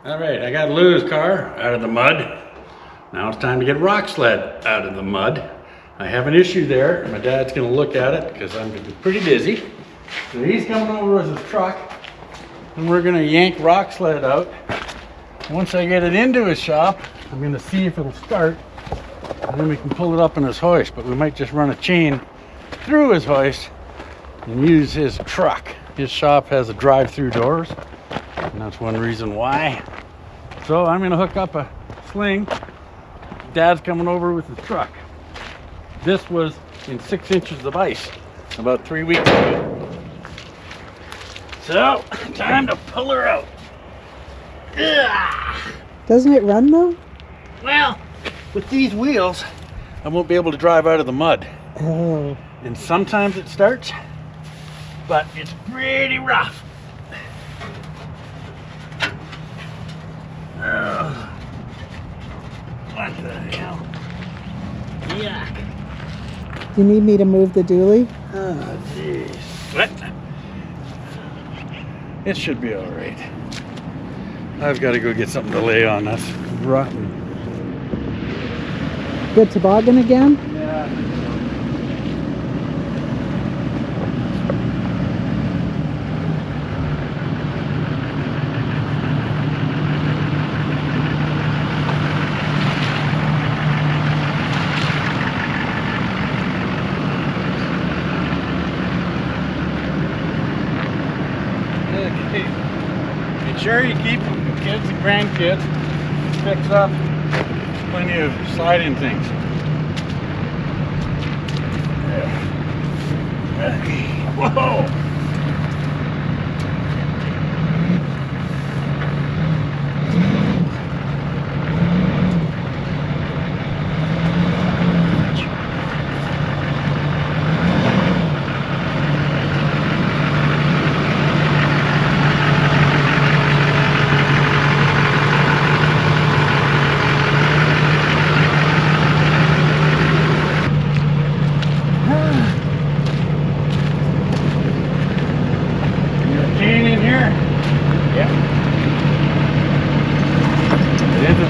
All right, I got Lou's car out of the mud. Now it's time to get Rocksled out of the mud. I have an issue there. My dad's gonna look at it because I'm gonna be pretty busy. So he's coming over with his truck and we're gonna yank Rocksled out. Once I get it into his shop, I'm gonna see if it'll start and then we can pull it up in his hoist, but we might just run a chain through his hoist and use his truck. His shop has a drive-through doors and that's one reason why. So I'm gonna hook up a sling. Dad's coming over with his truck. This was in 6 inches of ice about 3 weeks ago. So, time to pull her out. Ugh. Doesn't it run though? Well, with these wheels, I won't be able to drive out of the mud. Oh. And sometimes it starts, but it's pretty rough. What the hell? Yuck. Do you need me to move the dually? Oh, jeez. What? It should be all right. I've got to go get something to lay on. That's rotten. Good toboggan again? Yeah. Make sure you keep the kids and grandkids fixed up. Plenty of sliding things. Whoa!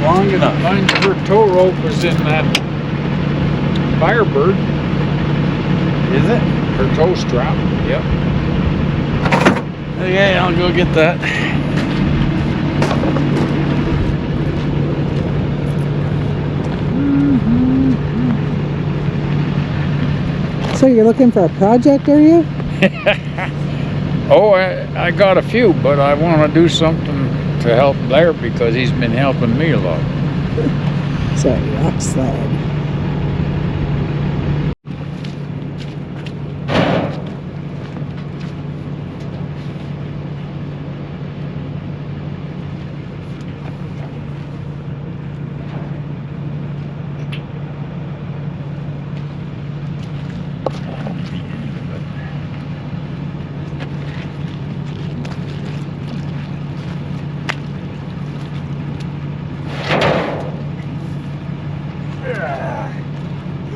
Long enough. Mine's her tow rope was in that Firebird. Is it? Her tow strap. Yep. Okay, I'll go get that. So you're looking for a project, are you? Oh, I got a few, but I want to do something to help Blair because he's been helping me a lot. So Rocksled.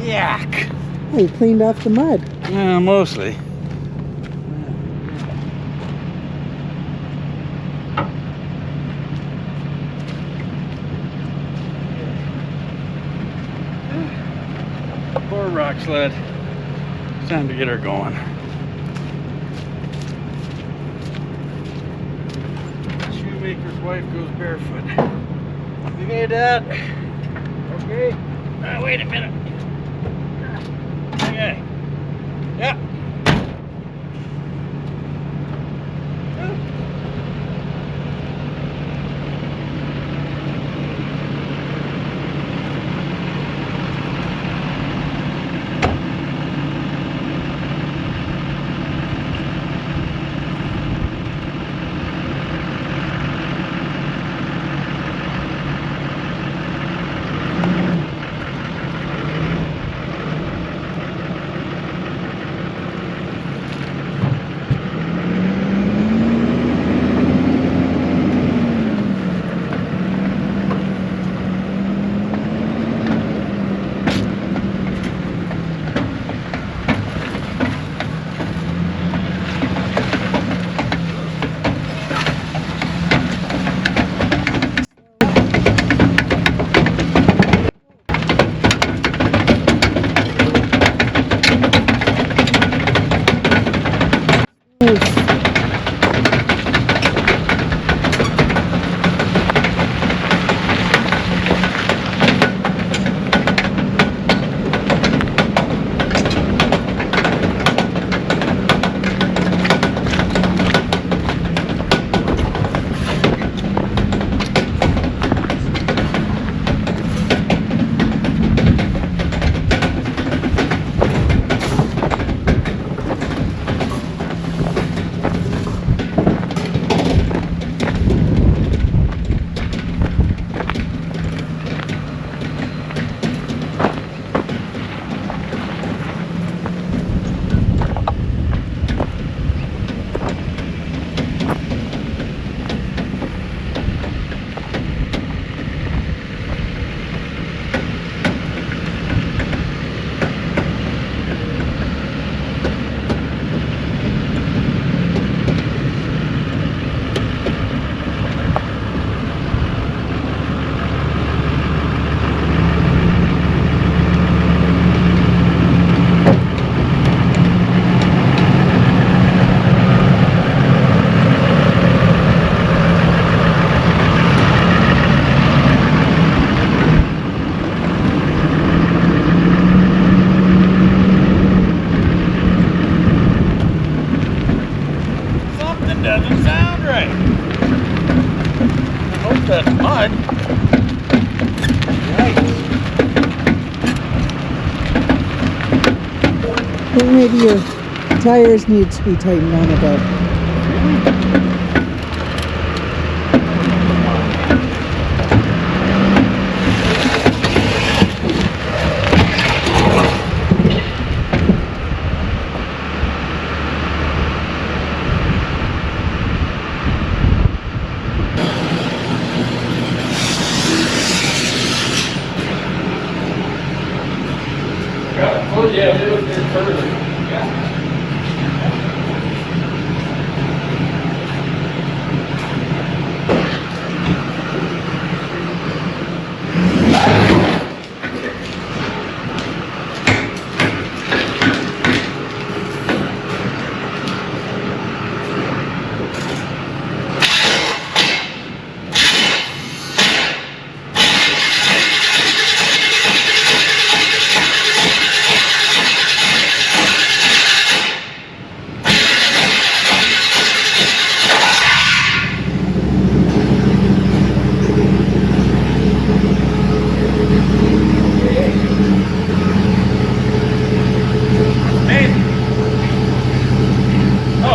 Yuck. Oh, you cleaned off the mud. Yeah, mostly. Poor Rocksled. It's time to get her going. Shoemaker's wife goes barefoot. Okay, Dad. Okay. Wait a minute. Okay. Yeah. doesn't sound right. I hope that's mud. Yikes. I think maybe your tires need to be tightened on a bit. Oh yeah, a little bit further. Yeah.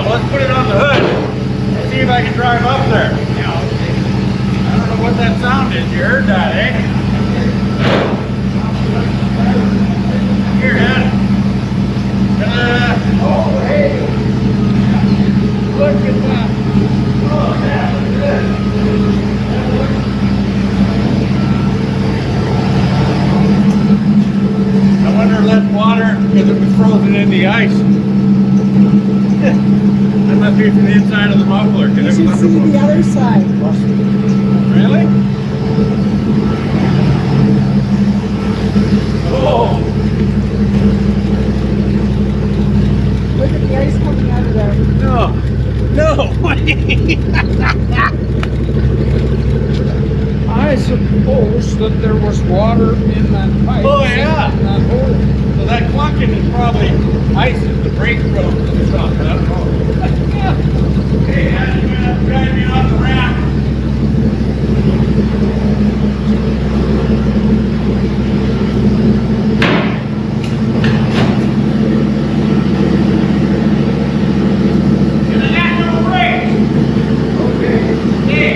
Let's put it on the hood and see if I can drive up there. I don't know what that sound is. You heard that, eh? Here, Dad. Oh, hey. Look at that. Oh, yeah, look at this. I wonder if that's water because it was frozen in the ice. That must be from the inside of the muffler. You should see the other side. Really? Oh! Look at the ice coming out of there. No! No! I suppose that there was water in that pipe. Oh, yeah. In that hole. So that clunking is probably ice as the brake goes to the top. I don't know. Hey, how's you gonna drive me off the ramp? Give me that little brake. Okay. Hey.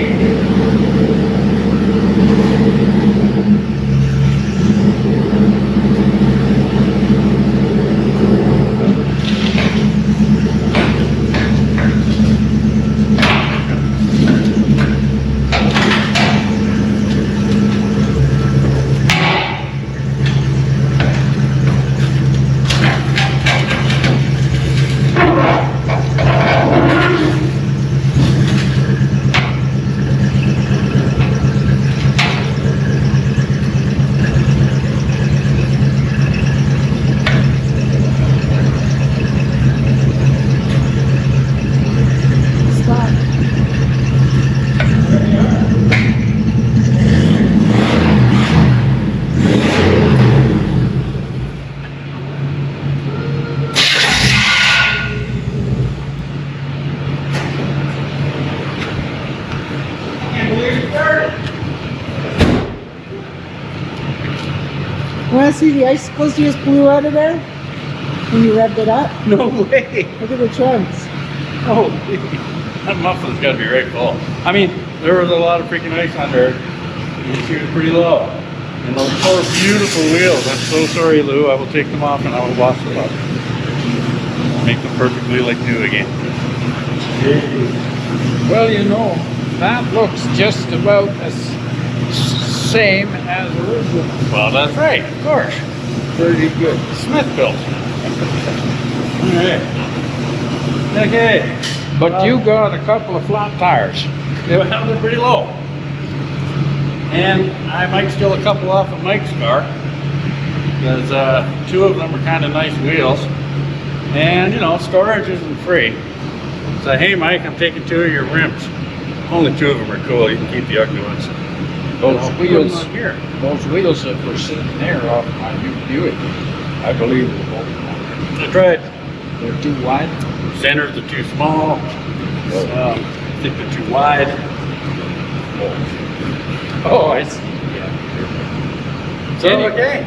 Want to see the icicles you just blew out of there? When you revved it up? No way. Look at the trunks. Oh, that muffler's got to be right full. I mean, there was a lot of freaking ice under it. You can see it was pretty low. And those four beautiful wheels. I'm so sorry, Lou. I will take them off and I will wash them up. Make them perfectly like new again. Well, you know, that looks just about as same as original. Well, that's right, of course. Pretty good. Smith built. Alright. Okay. But you got a couple of flat tires. Well, they're pretty low. And I might steal a couple off of Mike's car. Because two of them are kind of nice wheels. And, you know, storage isn't free. So, hey Mike, I'm taking two of your rims. Only two of them are cool. You can keep the ugly ones. Those wheels that were sitting there off my new Buick, I believe were both. That's right. They're too wide. Centers are too small. I think they're too wide. Oh, I see. So, okay.